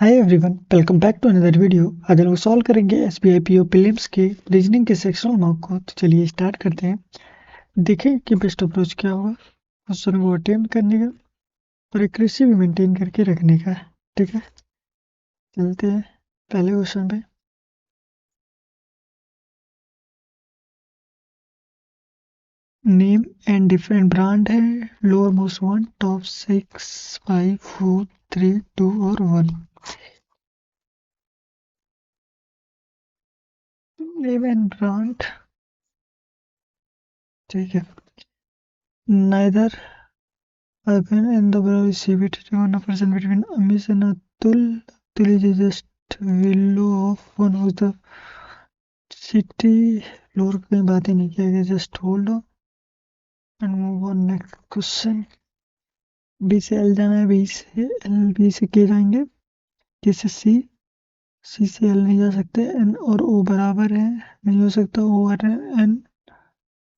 Hi everyone, welcome back to another video. आज हम लोग सॉल्व करेंगे एसबीआई पीओ प्रीलिम्स के रीजनिंग के सेक्शनल मॉक को। तो चलिए स्टार्ट करते हैं। देखें कि बेस्ट अप्रोच क्या होगा क्वेश्चन को अटेम्प्ट करने का और एक्यूरेसी भी मेंटेन करके रखने का। ठीक है, चलते हैं पहले क्वेश्चन पे। नेम एंड डिफरेंट ब्रांड है, लोअर मोस्ट वन, टॉप 6, 5, 4, 3, 2 और 1। नेम एंड ब्रांड, ठीक है। Neither I've been in the CB 1% between Amis and Atul. Atul is just below of one of the city. Lower पे बात ही नहीं किया गया, just hold on and move on next question. B से L जाना है, बी से के जाएंगे, के से सी, सी से एल नहीं जा सकते, एन और ओ बराबर है, नहीं हो सकता, ओ और एन,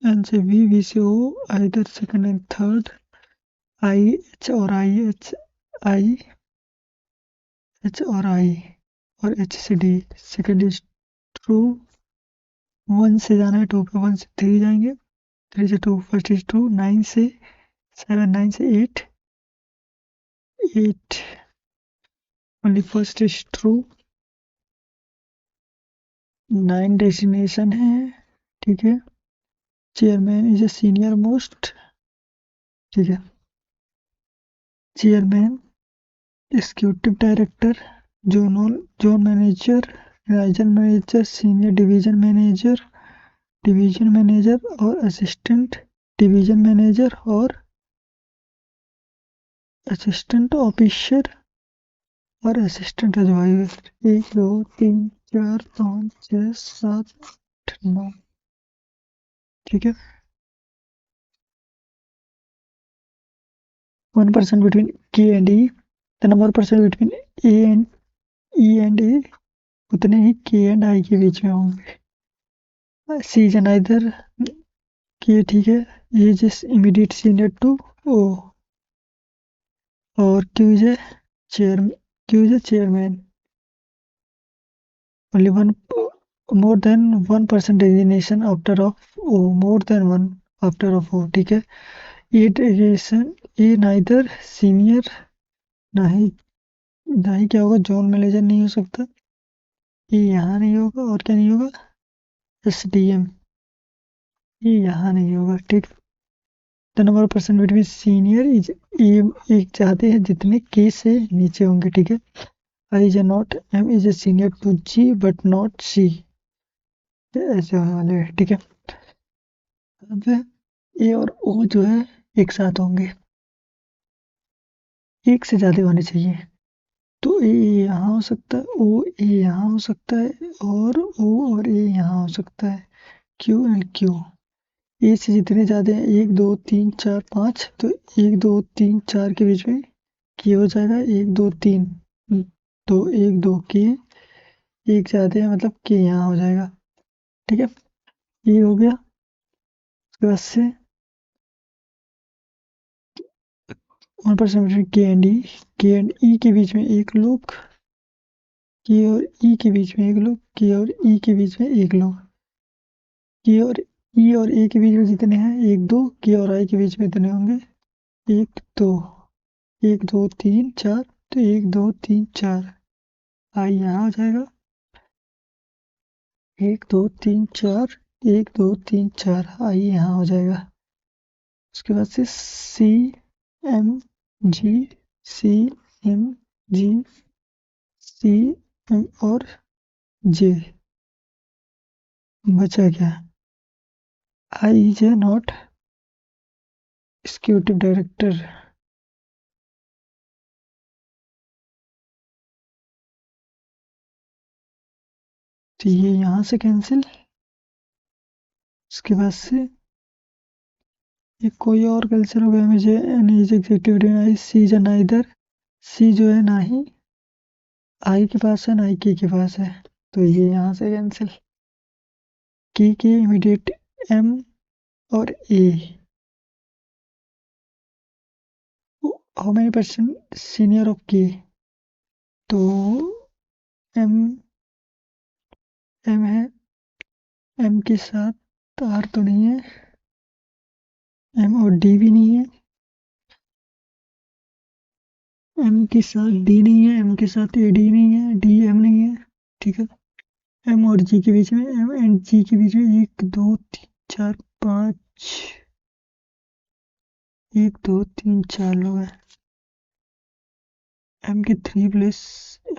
एन से बी, बी से O, either second and third, I H और आई एच, आई एच और आई और एच से D, second is true. One से जाना है, टू पे, वन से थ्री जाएंगे, थ्री से two, first is true, nine से सेवन, नाइन से eight, eight only first is true, nine destination है, ठीक है। Chairman is a senior most, ठीक है। Chairman, executive director, zone manager, region manager, senior division manager और assistant division manager और assistant officer और असिस्टेंट एडवाइजर। 1 2 3 4 5 6 7 8 9, ठीक है। 1% between K and E, the number of percent between A and E and A उतने ही K and I के बीच में होंगे। C is neither K, ठीक है। A is immediate senior to O और Q is a chairman. Only one more than 1% designation after of O, more than one after of O, ठीक है। ये designation, ये नाइदर सीनियर, ना ही क्या होगा, जोन मैनेजर नहीं हो सकता, ये यहाँ नहीं होगा, और क्या नहीं होगा, एसडीएम, ये यहाँ नहीं होगा, ठीक। The number of person between senior is, ये एक चाहते हैं जितने के से नीचे होंगे, ठीक है। I is not, M is a senior to G but not C, ऐसे होने वाले हैं, ठीक है। अब ए और ओ जो है एक साथ होंगे, एक से ज्यादा होने चाहिए, तो ए यहाँ हो सकता है, ओ ए यहाँ हो सकता है, और ओ और ए यहाँ हो सकता है, क्यू एंड क्यू। ए से जितने ज्यादा हैं, 1 2 3 4 5, तो 1 2 3 4 के बीच में के हो जाएगा, 1 2 3, तो 1 2 के, एक ज्यादा है मतलब के यहाँ हो जाएगा, ठीक है। ये हो गया। उसके बाद से 1% बिटवीन के एंड ई के बीच में एक लोग, के और ई के बीच में एक लोग, के और ई के बीच में एक लोग, के और ई और ए के बीच में जितने हैं 1 2, के और आई के बीच में इतने होंगे 1 2, 1 2 3 4, तो 1 2 3 4, आई यहाँ हो जाएगा, 1 2 3 4, 1 2 3 4, आई यहाँ हो जाएगा। उसके बाद से C M G, C M G, C M और जे, बचा क्या, I J not executive director, तो ये यहाँ से कैंसिल। उसके बाद से ये कोई और कैंसिल हो गया, मुझे एग्जीक्यूटिव आई, सी जो ना, इधर सी जो है ना ही आई के पास है ना ही के पास है, तो ये यहाँ से कैंसिल। के इमीडिएट एम और A, how many person senior of K, तो के साथ आर तो नहीं है, एम और डी भी नहीं है, एम के साथ डी नहीं है, एम के साथ ए डी नहीं है, डी एम नहीं है। ठीक है, एम और जी के बीच में, एम एंड जी के बीच में 1 2 3 4 5, 1 2 3 4 लोग हैं। एम के 3 प्लेस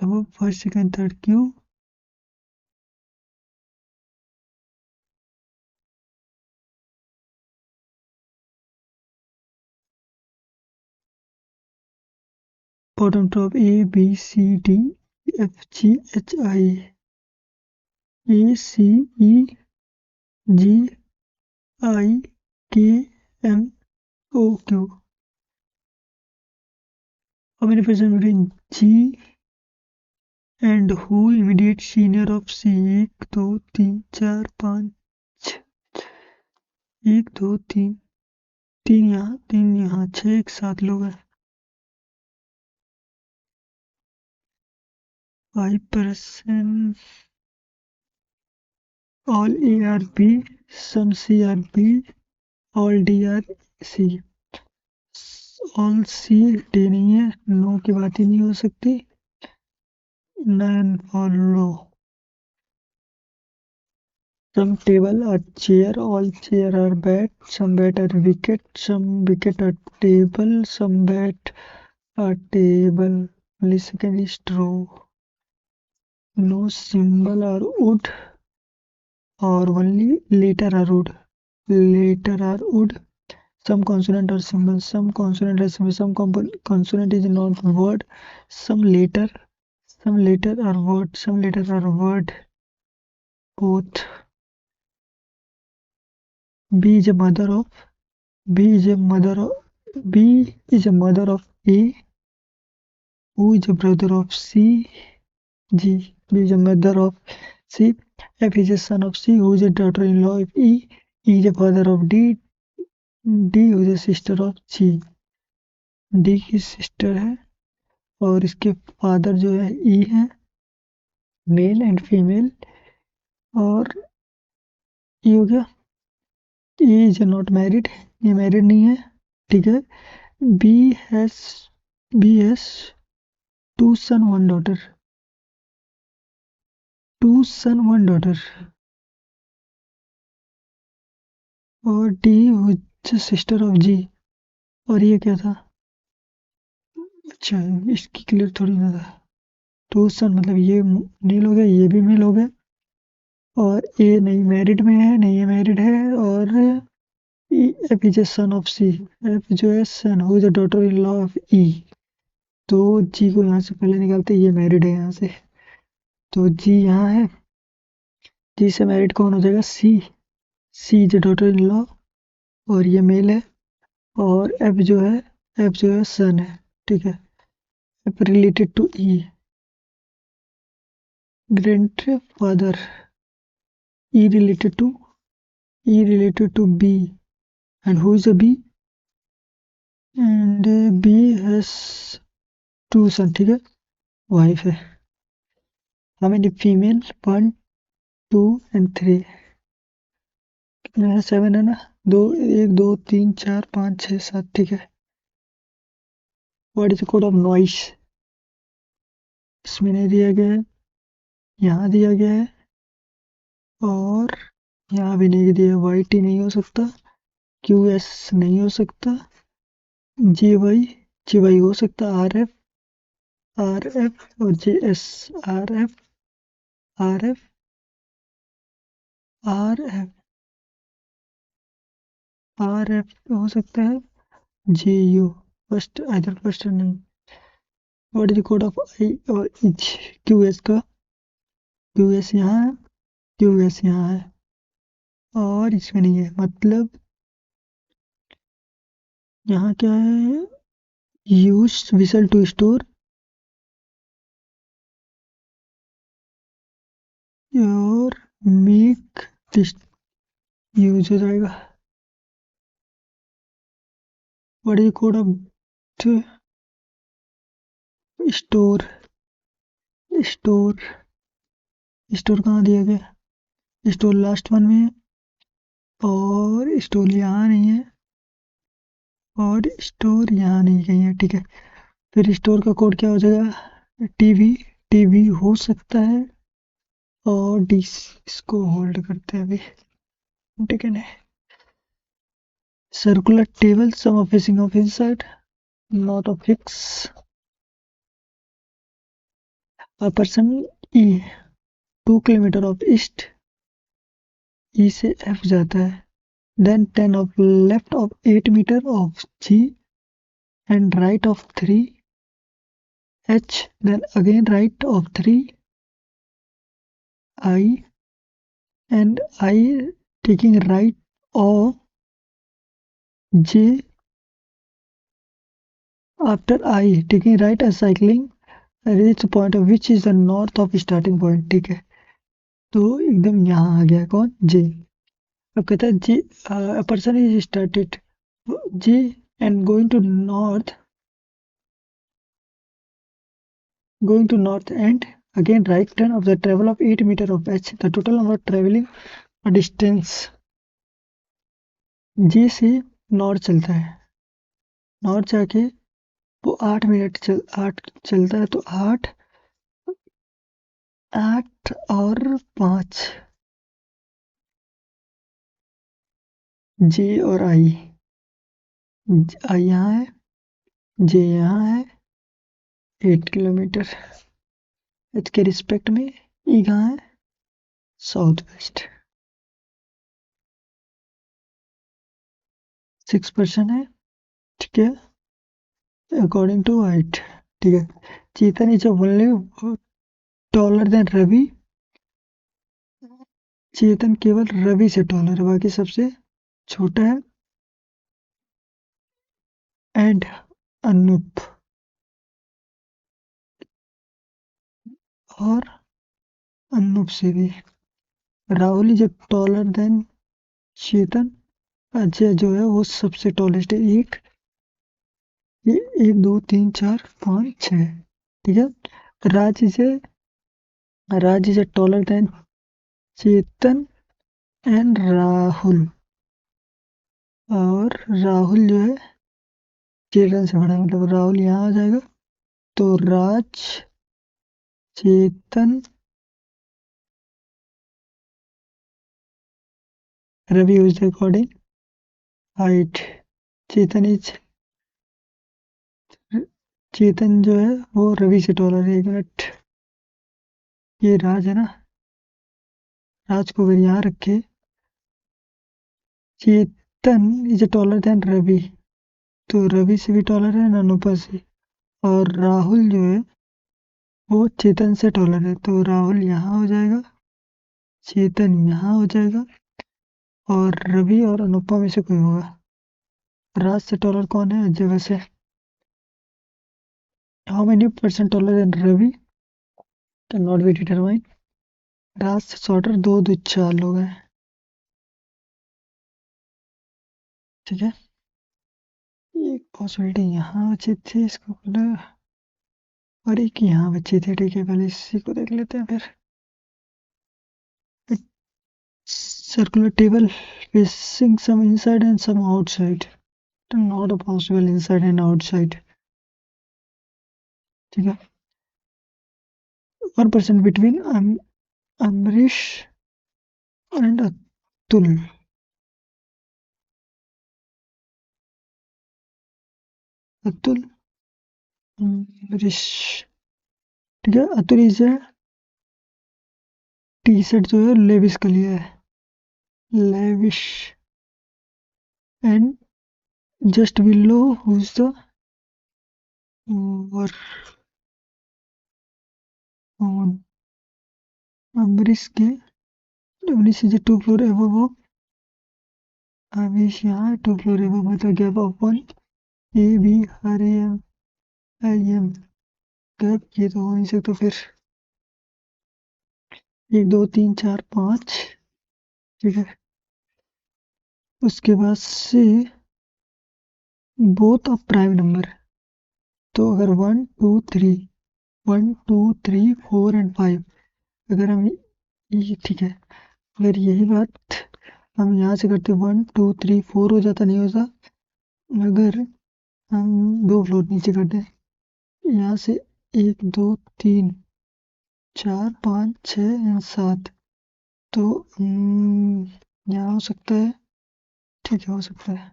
अब first second third Q, bottom top A B C D F G H I, A C E G I K M O Q. How many person between G and who immediate senior of C? 1 2 3 4 5, 1 2 3, 3 यहाँ 3 यहाँ 6, एक साथ लोग हैं। 5% all A are B, some C are B, all D are C, all C D नहीं है, no की बात ही नहीं हो सकती, none follow। Some table are chair, all chair are bat, some bat are wicket, some wicket are table, some bat are table. Only second is true. No symbol are wood, or only letter are wood. Letter are wood. Some consonant or symbol, some consonant or symbol, some consonant is not word. Some letter are word, some letters are word. Both. B is a mother of B is a mother of B is a mother of A, who is a brother of C. G. B is a mother of C. F is a son of C, who is a daughter-in-law of E. E is a father of D. D who is a sister of G. D की sister है और इसके father जो है E है, male and female. और ये हो गया। E इज नॉट मैरिड, ये मैरिड नहीं है। ठीक है। B has B has 2 son 1 daughter, 2 son 1 daughter. और D हुई सिस्टर ऑफ G। और ये क्या था? अच्छा, इसकी क्लियर थोड़ी ना था। 2 सन मतलब ये मेल हो गया, ये भी मेल हो गया। और ए नहीं मैरिड में है, नहीं ये मैरिड है। और F is a son of C, F जो है son who is the daughter in law of E. तो जी को यहाँ से पहले निकालते, ये मैरिड है यहाँ से, तो जी यहाँ है। जी से मैरिड कौन हो जाएगा? सी। सी इज डॉटर इन लॉ और ये मेल है। और एफ जो है सन है। ठीक है। F related to E, grand father. E related to B, and who is a B? And B has 2 son. ठीक है, वाइफ है। How many female? 1 2 एंड 3। कितना है? 7 है ना। 1 2 3 4 5 6 7। ठीक है। What is the code of noise? इसमें नहीं दिया गया है, यहाँ दिया गया है और यहाँ भी नहीं दिया। वाई टी नहीं हो सकता, क्यू एस नहीं हो सकता, जी वाई हो सकता, आर एफ और J S. R F R F R F R F हो सकता है, जे यू फर्स्ट, इधर फर्स्ट नहीं। What is the code of I और एच? क्यू एस का क्यू एस यहाँ है, क्यू एस यहाँ है और इसमें नहीं है। मतलब यहाँ क्या है? यूज विसल टू स्टोर और मेक दिस यूज हो जाएगा। What is the code of store? Store कहाँ दिया गया? स्टोर लास्ट वन में है और स्टोर यहाँ नहीं है और स्टोर यहाँ नहीं कहीं है। ठीक है, फिर स्टोर का कोड क्या हो जाएगा? टीवी। टीवी हो सकता है और डी, इसको होल्ड करते हैं अभी। ठीक है ना, circular table, sum of facing of inside, not of x. A person E 2 kilometre of east, E से F जाता है, then 10 of left of 8 meter of G and right of 3 H, then again right of 3 I and I taking right of J after I taking right as cycling reach point of which is the north of starting point। ठीक है, तो एकदम यहाँ आ गया कौन? J। अब कहता है J a person is started J and going to north and again right turn of the travel of 8 meter of H, the total number of traveling a distance J से नॉर्थ चलता है, north जाके वो 8 चलता है, तो 8 8 और 5 J और I यहाँ है, J यहाँ है 8 किलोमीटर H के रिस्पेक्ट में। E कहाँ है? साउथ वेस्ट 6% है। ठीक है, अकॉर्डिंग टू हाइट। ठीक है, Chetan is only taller than Ravi. Chetan केवल रवि से टॉलर है, बाकी सबसे छोटा है। एंड अनूप और अनूप से भी। राहुल इज टॉलर देन चेतन। अजय जो है वो सबसे टॉलेस्ट है, ये 1 2 3 4 5 6। ठीक है, Raj is taller than Chetan and Rahul, और राहुल जो है चेतन से बड़ा है, मतलब राहुल यहाँ आ जाएगा। तो Raj Chetan Ravi is according height. Chetan is Chetan जो है वो रवि से टॉलर है। 1 मिनट, ये राज है ना, राज को अगर यहाँ रखे, चेतन इज टॉलर देन रवि, तो रवि से भी टॉलर है, नानुपा से। और राहुल जो है वो चेतन से टॉलर है, तो राहुल यहाँ हो जाएगा, चेतन यहाँ हो जाएगा और रवि और अनुपमा में से कोई होगा। राज से टॉलर कौन है? अजय। वैसे how many percent taller than Ravi can not be determine. Raj से शॉर्टर 2 2 4 लोग हैं। ठीक है, एक पॉसिबिलिटी यहाँ बची थी, इसको बोला, और एक यहाँ बची थी। ठीक है, पहले इसी को देख लेते हैं फिर। Circular table facing some inside and some outside, not a possible inside and outside। ठीक है, 1% between अमरीश एंड अतुल। अतुल अमरीश। ठीक है, अतुल इज टी शर्ट जो है लेविस का लिया है, लेविश। And just below whose the वर ऑन अमरीश के, Amrish is 2 floor above Amrish यहाँ 2 फ्लोर एबव है, तो गैप अपन A B R A M I M gap, ये तो हो नहीं सकता। फिर 1 2 3 4 5। ठीक है, उसके बाद से बोथ ऑफ प्राइम नंबर, तो अगर 1 2 3 1 2 3 4 एंड 5, अगर हम ये, ठीक है, अगर यही बात हम यहाँ से करते 1 2 3 4 हो जाता, नहीं होता। अगर हम 2 फ्लोर नीचे करते यहाँ से 1 2 3 4 5 6 7, तो यहाँ हो सकता है। ठीक है, हो सकता है।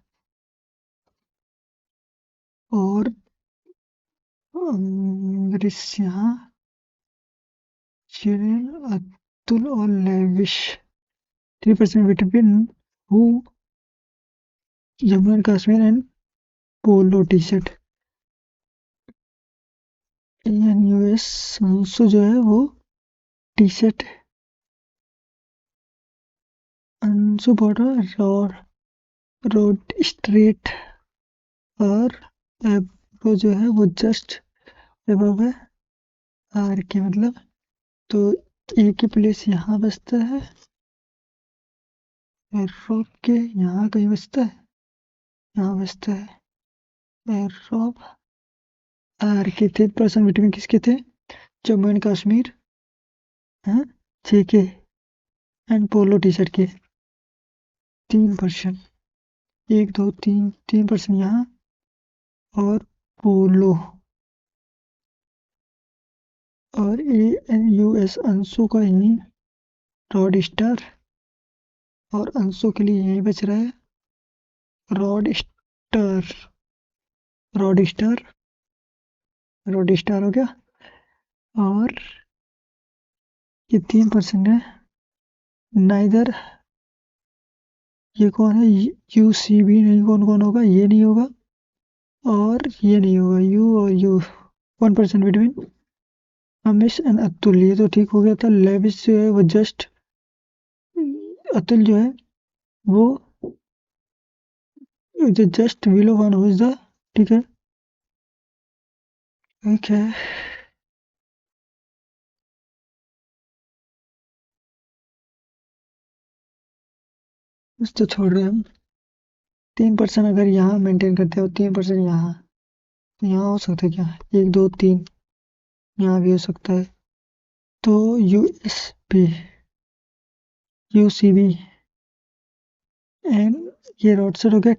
और अगर इस यहाँ शिरीन, अतुल और lavish 3% vitamin who Jammu and Kashmir and polo T shirt. US Anshu जो है वो टी शर्ट, अंशु बॉर्डर और रोड स्ट्रेट, और एब्रो जो है वो जस्ट एबव है आर के, मतलब तो ए की प्लेस यहाँ बचता है, एरो के यहाँ कहीं बचता है, यहाँ बचता है एरो आर के। 3% विटामिन किसके थे? जम्मू एंड कश्मीर, हाँ, जेके एंड पोलो टी शर्ट के 3%। 1 2 3 3% यहाँ, और पोलो और A N U S Anshu का यहीं, रॉड स्टार, और अंशु के लिए यहीं बच रहा है rod star, rod star, rod star हो गया। और ये 3% है। नाइदर, ये कौन है? यू सी बी नहीं, कौन कौन होगा? ये नहीं होगा और ये नहीं होगा, यू और you. 1% vitamin Amish and Atul, ये तो ठीक हो गया था। लेविस जो है वो जस्ट, अतुल जो है वो just below one whose the, ठीक है, ठीक है। इस तो छोड़ रहे हैं हम। 3% अगर यहाँ मेंटेन करते हो, 3% यहाँ, तो यहाँ हो सकता है क्या? 1 2 3 यहाँ भी हो सकता है। तो यूएसपी, यूसीबी एंड ये रोड सेट हो गया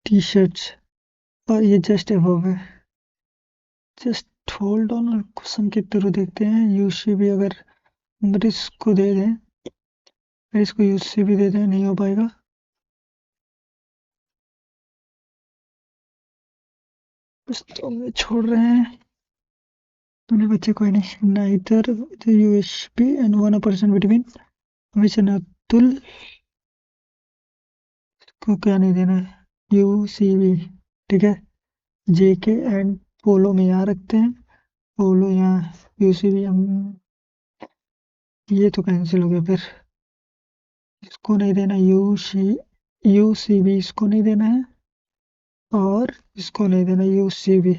टी शर्ट्स, और ये जस्ट अबव है। जस्ट होल्ड ऑन और क्वेश्चन के थ्रू देखते हैं। यूसीबी अगर इसको दे दें, अगर इसको यूसीबी दे दें, नहीं हो पाएगा। बस तो हम छोड़ रहे हैं, तुमने बच्चे कोई नहीं। नाइदर यूएसपी एंड 1% विटामिन हमेशा अतुल को क्या नहीं देना है, यूसीबी, ठीक है। जेके एंड पोलो में यहाँ रखते हैं, पोलो यहाँ, यूसीबी हम, ये तो कैंसिल हो गया फिर। इसको नहीं देना, यूसीबी इसको नहीं देना है, और इसको नहीं देना यूसीबी,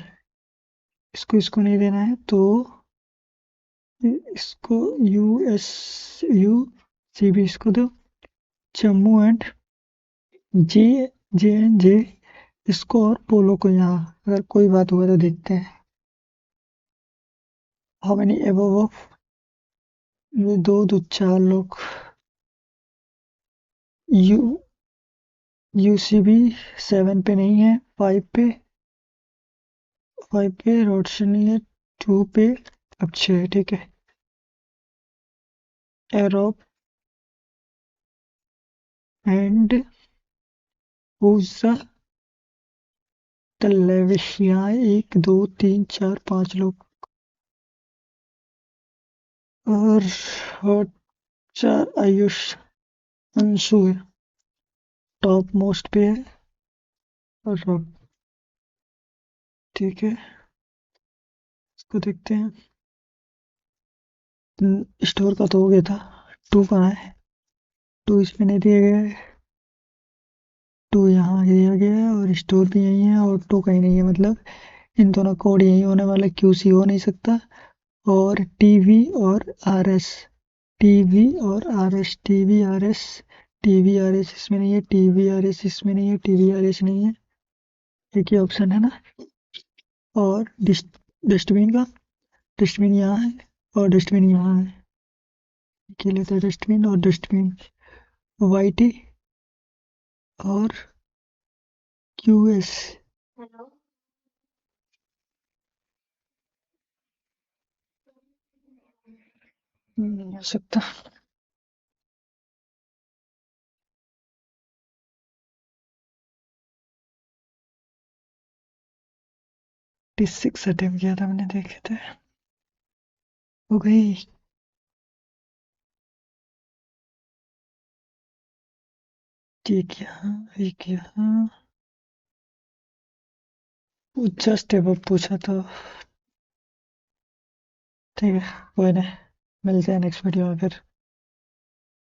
इसको नहीं देना है, तो इसको यूसीबी इसको दो। Jammu and J J and J इसको, और पोलो को यहाँ। अगर कोई बात हुआ तो देखते हैं। हाउ मेनी एबव ऑफ, ये दो 4 लोग। यू यूसीबी 7 पे नहीं है, 5 पे रोशन नहीं है, 2 पे अब 6 है, ठीक है। एरोप एंड लेविश, यहाँ 1 2 3 4 5 लोग, और 4 आयुष अंशु है, टॉप मोस्ट पे है, और रॉक, ठीक है। इसको देखते हैं। स्टोर का तो हो गया था। 2 कहाँ है? 2 इसमें नहीं दिया गया है, 2 यहाँ दिया गया है, और स्टोर भी यही है, और 2 कहीं नहीं है, मतलब इन दोनों कोड यही होने वाला, क्यूसी हो नहीं सकता। और टीवी और आरएस, टीवी और RS, TV RS, TV RS इसमें नहीं है, टीवी आरएस इसमें नहीं है, टीवी आरएस नहीं है, एक ही ऑप्शन है ना। और डस्टबिन का, डस्टबिन यहाँ है और डस्टबिन यहाँ है, के लिए था डस्टबिन, और डस्टबिन वाई टी और क्यूएस। नहीं हो सकता। 46 अटेम्प्ट किया था मैंने, देखे थे। हो गई। एक यहाँ, एक यहाँ। जस्ट अब पूछा तो। ठीक है, कोई नहीं, मिलते हैं नेक्स्ट वीडियो में फिर।